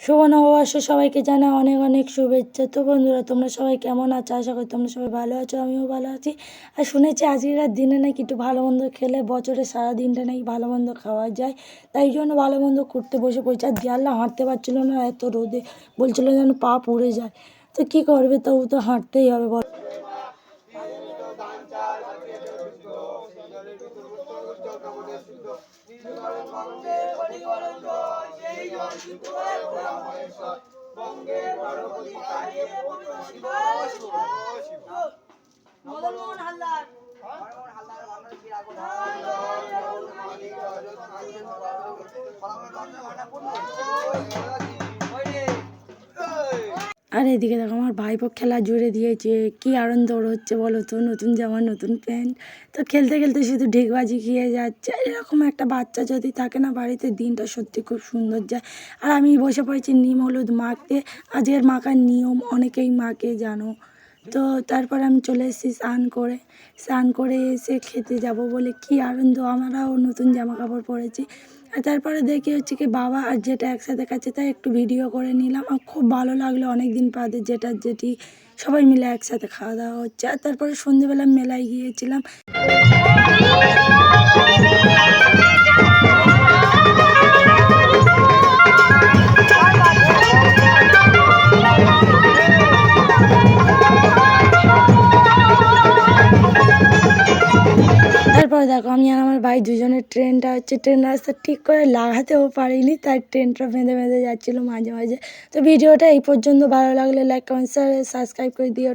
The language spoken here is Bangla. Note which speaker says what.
Speaker 1: শুভ নববর্ষ সবাইকে জানাই অনেক অনেক শুভেচ্ছা। তো বন্ধুরা, তোমরা সবাই কেমন আছো? আশা করি তোমরা সবাই ভালো আছো, আমিও ভালো আছি। আর শুনেছি আজকের দিনে নাকি একটু ভালো মন্দ খেলে বছরে সারা দিনটা নাকি ভালো মন্দ খাওয়া যায়। তাই জন্য ভালো মন্দ করতে বসে পড়েছে। আর দেয়াল্লা হাঁটতে পারছিল না এত রোদে, বলছিল যেন পা পুড়ে যায়। তো কী করবে, তবু তো হাঁটতেই হবে বল। আর এদিকে দেখো আমার ভাইপো খেলা জুড়ে দিয়েছে। কি আনন্দ ওর হচ্ছে বলো তো, নতুন জামা নতুন প্যান্ট। তো খেলতে খেলতে শুধু ঢেকবাজি খেয়ে যাচ্ছে। এরকম একটা বাচ্চা যদি থাকে না বাড়িতে, দিনটা সত্যি খুব সুন্দর যায়। আর আমি বসে পড়েছি নিম হলুদ মাখতে। আজকের মাখার নিয়ম অনেকেই মাকে জানো। তো তারপর আমি চলে এসেছি স্নান করে এসে খেতে যাব বলে কি আনন্দ। আমরাও নতুন জামা কাপড় পরেছি। আর তারপরে দেখি হচ্ছে কি বাবা আর যেটা একসাথে খাচ্ছে, তাই একটু ভিডিও করে নিলাম। আর খুব ভালো লাগলো, অনেক দিন বাদে যেটি সবাই মিলে একসাথে খাওয়া দাওয়া হচ্ছে। আর তারপরে সন্ধেবেলা মেলায় গিয়েছিলাম। তারপরে দেখো আমি আর আমার ভাই দুজনের ট্রেন রাস্তা ঠিক করে লাগাতেও পারিনি, তাই ট্রেনটা বেঁধে বেঁধে যাচ্ছিলো মাঝে মাঝে। তো ভিডিওটা এই পর্যন্ত, ভালো লাগলে লাইক কমেন্ট সাবস্ক্রাইব করে দিও।